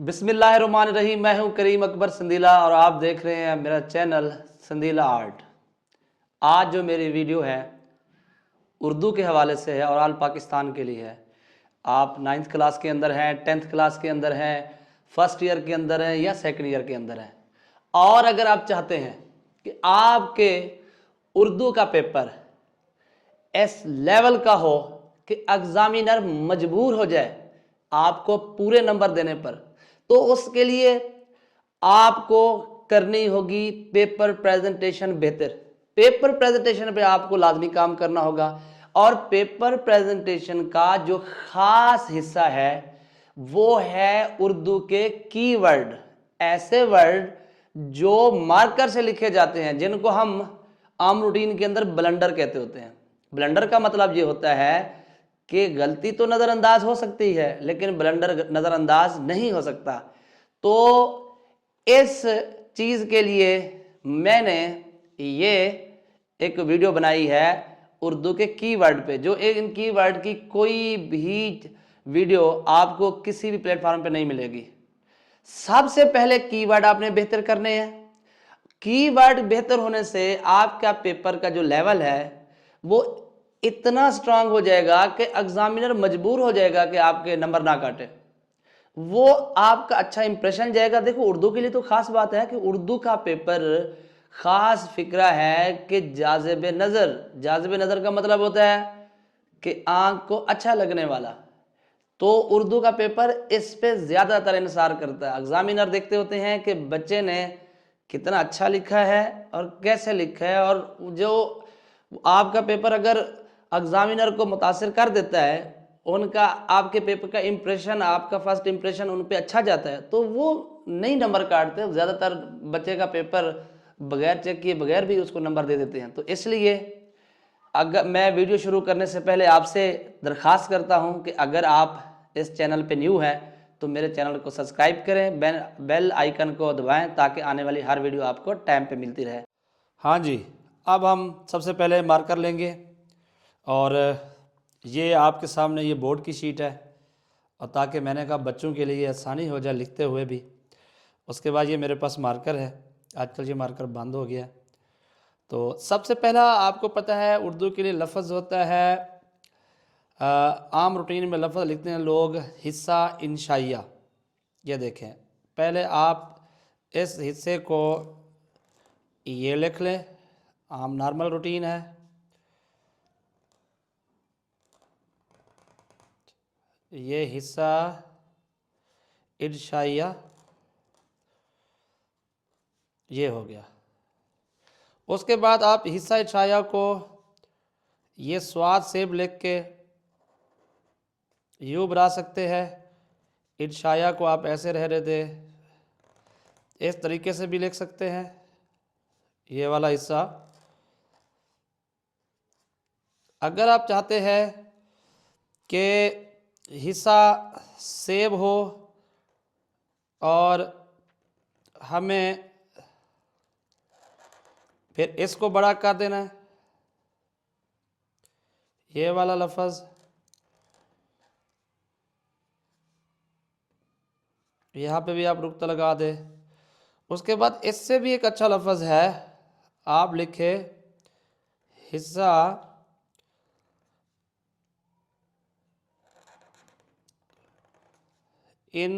बिस्मिल्लाहिर्रहमानिर्रहीम। मैं हूं करीम अकबर संदीला और आप देख रहे हैं मेरा चैनल संदीला आर्ट। आज जो मेरी वीडियो है उर्दू के हवाले से है और आल पाकिस्तान के लिए है। आप 9th क्लास के अंदर हैं, 10th क्लास के अंदर हैं, फर्स्ट ईयर के अंदर हैं या सेकंड ईयर के अंदर हैं, और अगर आप चाहते हैं कि आपके उर्दू का पेपर इस लेवल का हो कि एग्जामिनर मजबूर हो जाए आपको पूरे नंबर देने पर, तो उसके लिए आपको करनी होगी पेपर प्रेजेंटेशन बेहतर। पेपर प्रेजेंटेशन पे आपको लाजमी काम करना होगा और पेपर प्रेजेंटेशन का जो खास हिस्सा है वो है उर्दू के कीवर्ड। ऐसे वर्ड जो मार्कर से लिखे जाते हैं, जिनको हम आम रूटीन के अंदर ब्लंडर कहते होते हैं। ब्लंडर का मतलब ये होता है कि गलती तो नज़रअंदाज हो सकती है लेकिन ब्लंडर नज़रअंदाज नहीं हो सकता। तो इस चीज़ के लिए मैंने ये एक वीडियो बनाई है उर्दू के कीवर्ड पे, जो इन कीवर्ड की कोई भी वीडियो आपको किसी भी प्लेटफॉर्म पे नहीं मिलेगी। सबसे पहले कीवर्ड आपने बेहतर करने हैं। कीवर्ड बेहतर होने से आपका पेपर का जो लेवल है वो इतना स्ट्रांग हो जाएगा कि एग्जामिनर मजबूर हो जाएगा कि आपके नंबर ना काटे, वो आपका अच्छा इंप्रेशन जाएगा। देखो, उर्दू के लिए तो खास बात है कि उर्दू का पेपर खास फिक्रा है कि जाज़िब नज़र। जाज़िब नज़र का मतलब होता है कि आंख को अच्छा लगने वाला। तो उर्दू का पेपर इस पे ज़्यादातर इंसार करता है। एग्जामिनर देखते होते हैं कि बच्चे ने कितना अच्छा लिखा है और कैसे लिखा है, और जो आपका पेपर अगर एग्जामिनर को मुतासिर कर देता है, उनका आपके पेपर का इम्प्रेशन, आपका फर्स्ट इम्प्रेशन उन पे अच्छा जाता है, तो वो नहीं नंबर काटते। ज़्यादातर बच्चे का पेपर बगैर चेक किए बगैर भी उसको नंबर दे देते हैं। तो इसलिए अगर मैं वीडियो शुरू करने से पहले आपसे दरख्वास्त करता हूं कि अगर आप इस चैनल पे न्यू है तो मेरे चैनल को सब्सक्राइब करें, बेल आइकन को दबाएं ताकि आने वाली हर वीडियो आपको टाइम पे मिलती रहे। हाँ जी, अब हम सबसे पहले मार्कर लेंगे और ये आपके सामने ये बोर्ड की शीट है, और ताकि मैंने कहा बच्चों के लिए आसानी हो जाए लिखते हुए भी। उसके बाद ये मेरे पास मार्कर है, आजकल ये मार्कर बंद हो गया। तो सबसे पहला आपको पता है उर्दू के लिए लफ्ज़ होता है, आम रूटीन में लफ्ज़ लिखते हैं लोग हिस्सा इंशाइया। ये देखें, पहले आप इस हिस्से को ये लिख लें, आम नॉर्मल रूटीन है। ये हिस्सा इंशाइया ये हो गया। उसके बाद आप हिस्सा इंशाइया को ये स्वाद सेब लिख के यूँ बना सकते हैं। इंशाइया को आप ऐसे रहने दें, इस तरीके से भी लिख सकते हैं। ये वाला हिस्सा अगर आप चाहते हैं कि हिस्सा सेब हो और हमें फिर इसको बड़ा कर देना है, ये वाला लफ्ज़ यहाँ पे भी आप नुक्ता लगा दें। उसके बाद इससे भी एक अच्छा लफ्ज़ है, आप लिखे हिस्सा इन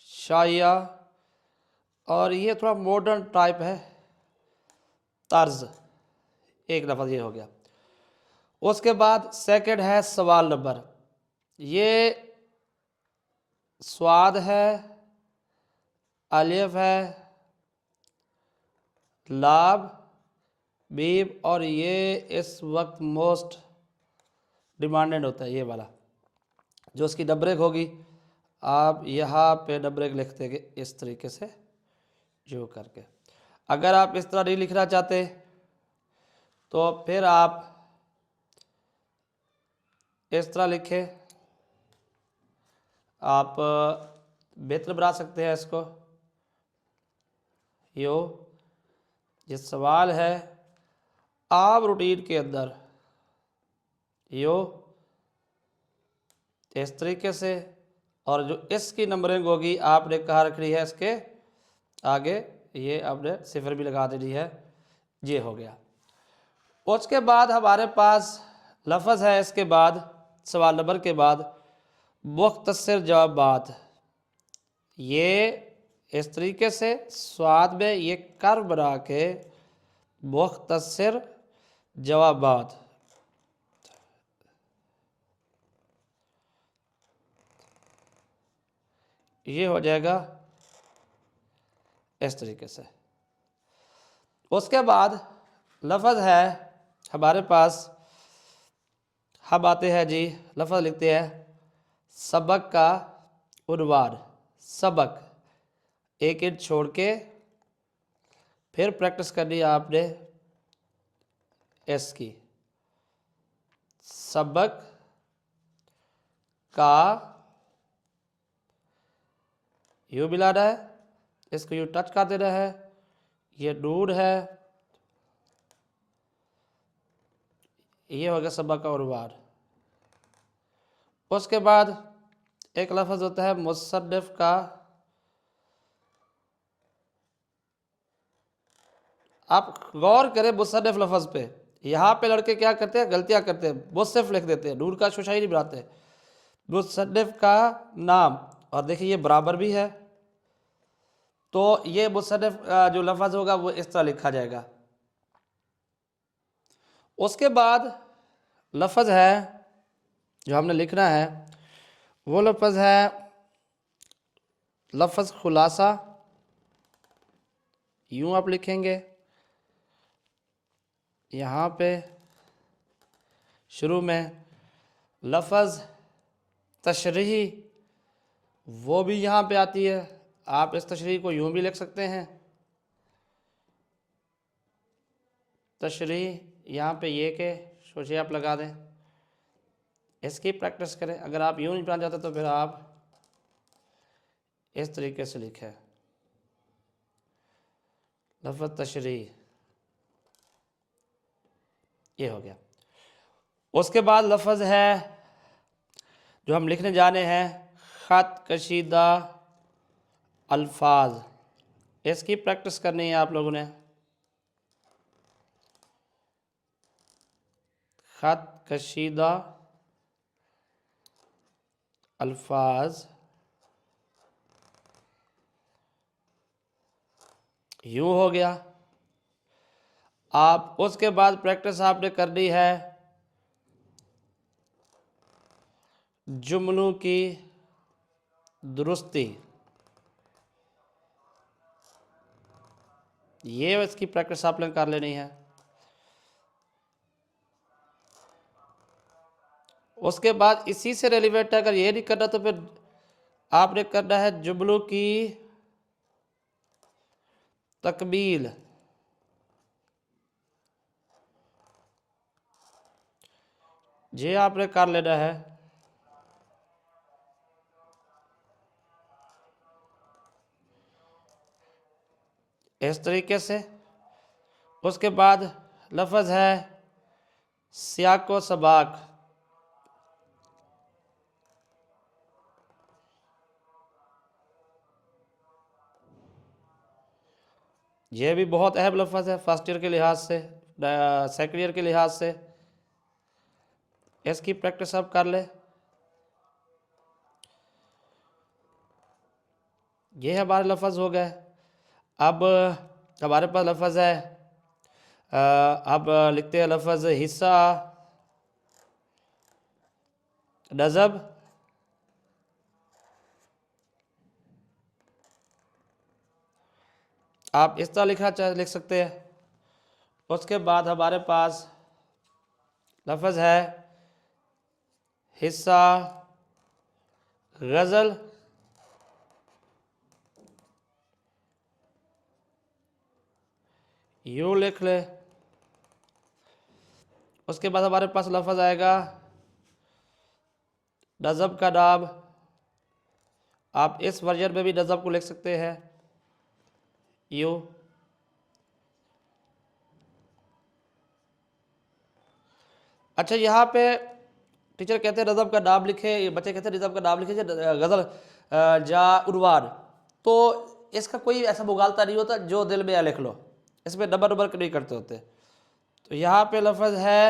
शाइया, और ये थोड़ा मॉडर्न टाइप है, तर्ज। एक लफ्ज़ ये हो गया। उसके बाद सेकंड है सवाल नंबर। ये स्वाद है, अलिफ है, लाभ, बीब, और ये इस वक्त मोस्ट डिमांडेड होता है, ये वाला जो उसकी डबरेक होगी। आप यहाँ पे डबरेक लिख देंगे इस तरीके से जो करके। अगर आप इस तरह नहीं लिखना चाहते तो फिर आप इस तरह लिखें, आप बेहतर बना सकते हैं इसको। ये सवाल है आम रूटीन के अंदर, इस तरीके से, और जो इसकी नंबरिंग होगी आपने कहाँ रखनी है, इसके आगे ये आपने सिफर भी लगा देनी है। ये हो गया। उसके बाद हमारे पास लफ्ज़ है, इसके बाद सवाल नंबर के बाद मुख्तसर जवाबात। ये इस तरीके से स्वाद में ये कर बना के मुख्तसर जवाबात, ये हो जाएगा इस तरीके से। उसके बाद लफ्ज़ है हमारे पास, हम आते हैं जी, लफ्ज़ लिखते हैं सबक का उन्वान। सबक एक इंच छोड़ के फिर प्रैक्टिस करनी है आपने इसकी। सबक का यूँ मिलाना है, इसको यूँ टच कर देना है, ये नून है, ये हो गया सबक का उन्वान। उसके बाद एक लफ्ज़ होता है मुसन्निफ़ का, आप गौर करें मुसन्निफ़ लफ्ज़ पे, यहाँ पे लड़के क्या करते हैं, गलतियाँ करते हैं, मुसन्निफ़ लिख देते हैं, नून का शोशाई नहीं बनाते। मुसन्निफ़ का नाम, और देखिए ये बराबर भी है, तो ये मुसन्निफ़ जो लफ्ज़ होगा वो इस तरह लिखा जाएगा। उसके बाद लफ्ज़ है जो हमने लिखना है, वो लफ्ज़ है लफ्ज़ खुलासा। यूँ आप लिखेंगे, यहाँ पे शुरू में लफ्ज़ तशरीही, वो भी यहाँ पे आती है। आप इस तशरीह को यूँ भी लिख सकते हैं, तशरीह, यहाँ पे ये के सोचिए आप लगा दें, इसकी प्रैक्टिस करें। अगर आप यूँ नहीं बनाना चाहते तो फिर आप इस तरीके से लिखें, लफ्ज़ तशरीह, ये हो गया। उसके बाद लफ्ज़ है जो हम लिखने जाने हैं ख़त कशीदा अल्फाज, इसकी प्रैक्टिस करनी है आप लोगों ने। ख़त कशीदा अल्फाज, यूँ हो गया। आप उसके बाद प्रैक्टिस आपने करनी है जुमलों की दुरुस्ती, ये इसकी प्रैक्टिस आपने कर लेनी है। उसके बाद इसी से रेलिवेंट है, अगर ये नहीं करना तो फिर आपने करना है जुमलों की तकमील। ये आपने कर लेना है। इस तरीके से। उसके बाद लफ्ज़ है सियाक व सबाक, ये भी बहुत अहम लफ्ज़ है फर्स्ट ईयर के लिहाज से, सेकेंड ईयर के लिहाज से। इसकी प्रैक्टिस आप कर ले। ये हमारे लफ्ज़ हो गए। अब हमारे पास लफ्ज़ है, अब लिखते हैं लफ्ज़ हिस्सा नज़ब। आप इस तरह लिख सकते हैं। उसके बाद हमारे पास लफ्ज़ है हिस्सा गज़ल, यूँ लिख ले। उसके बाद हमारे पास लफ्ज़ आएगा नज़ब का नाम, आप इस वर्जन में भी नज़ब को लिख सकते हैं यूँ। अच्छा, यहाँ पे टीचर कहते हैं रज़ब का नाम लिखे, ये बच्चे कहते हैं रज़ब का नाम लिखे गज़ल जा उर्वान, तो इसका कोई ऐसा मुगालता नहीं होता, जो दिल में लिख लो, इसमें नंबर नहीं करते होते। तो यहाँ पे लफ्ज़ है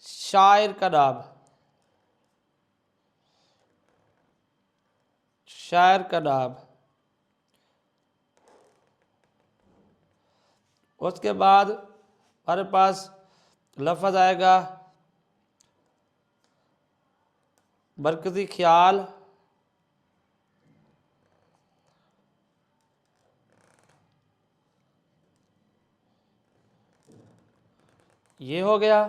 शायर का नाम, शायर का नाम। उसके बाद हमारे पास लफ्ज़ आएगा मरकज़ी ख्याल, ये हो गया।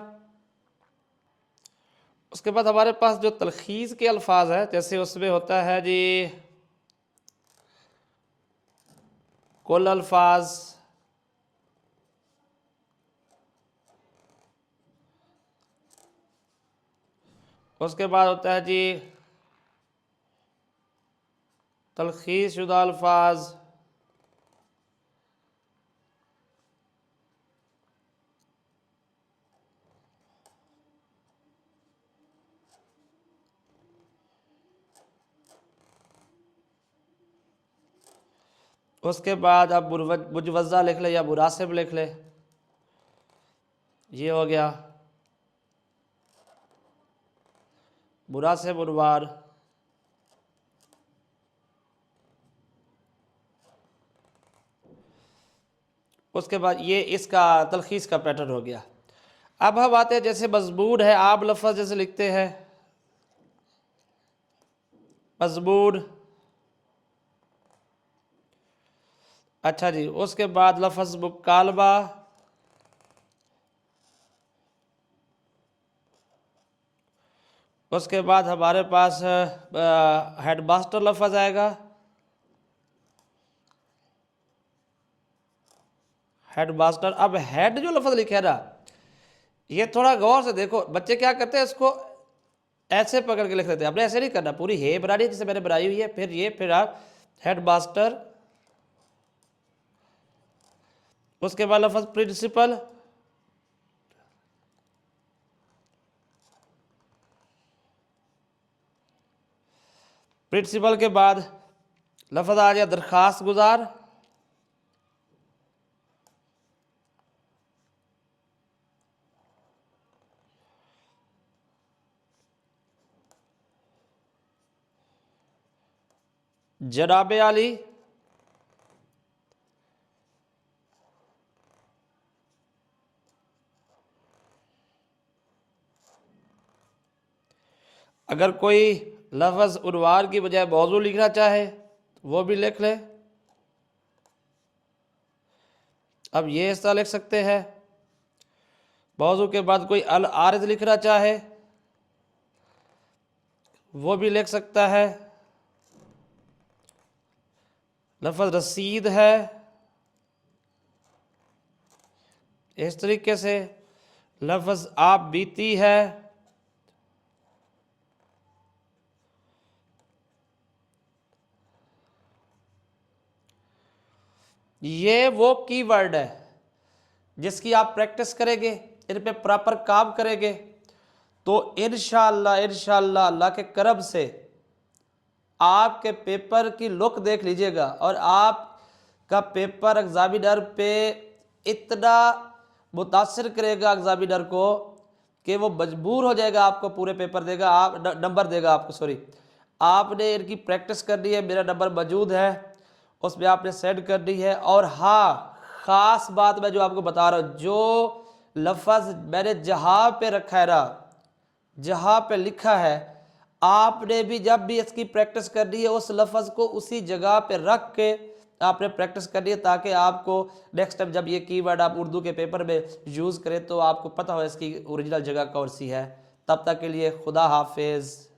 उसके बाद हमारे पास जो तलखीस के अल्फाज है, जैसे उसमें होता है जी कुल अल्फाज, उसके बाद होता है जी तलखीस शुदा अल्फाज, उसके बाद आप मुजवज़ा लिख ले या मुनासिब लिख ले, ये हो गया मुनासिब उन्वान। उसके बाद ये इसका तलखीस का पैटर्न हो गया। अब हम आते हैं जैसे मज़मून है, आप लफ्ज़ जैसे लिखते हैं मज़मून, अच्छा जी। उसके बाद लफ्ज़ मुकालमा, उसके बाद हमारे पास हेडमास्टर लफ्ज़ आएगा, हेडमास्टर। अब हेड जो लफ्ज़ लिखे है ना, ये थोड़ा गौर से देखो, बच्चे क्या करते हैं इसको ऐसे पकड़ के लिख लेते हैं, आपने ऐसे नहीं करना, पूरी हे बनानी है जैसे मैंने बनाई हुई है, फिर ये, फिर आप हेडमास्टर। उसके बाद लफ्ज़ प्रिंसिपल, प्रिंसिपल के बाद लफ्ज़ आ गया दरखास्त गुजार, जनाबे आली, अगर कोई लफ्ज़ उन्वान की बजाय मौजू लिखना चाहे वो भी लिख ले। अब ये हिस्सा लिख सकते हैं। मौजू के बाद कोई अल आरिज़ लिखना चाहे वो भी लिख सकता है। लफ्ज़ रसीद है, इस तरीके से। लफ्ज़ आप बीती है, ये वो कीवर्ड है जिसकी आप प्रैक्टिस करेंगे, इन पे प्रॉपर काम करेंगे तो इंशाअल्लाह अल्लाह के करम से आपके पेपर की लुक देख लीजिएगा, और आपका पेपर एग्जामिनर पे इतना मुतासिर करेगा एग्जामिनर को कि वो मजबूर हो जाएगा आपको पूरे पेपर देगा, आप नंबर देगा आपको। सॉरी, आपने इनकी प्रैक्टिस करनी है, मेरा नंबर मौजूद है उसमें आपने सेंड करनी है। और हाँ, ख़ास बात मैं जो आपको बता रहा हूँ, जो लफ्ज़ मैंने जहाँ पे रखा है ना, जहाँ पे लिखा है, आपने भी जब भी इसकी प्रैक्टिस करनी है उस लफ्ज़ को उसी जगह पे रख के आपने प्रैक्टिस करनी है, ताकि आपको नेक्स्ट टाइम जब ये कीवर्ड आप उर्दू के पेपर में यूज़ करें तो आपको पता हो इसकी ओरिजिनल जगह कौन सी है। तब तक के लिए खुदा हाफिज़।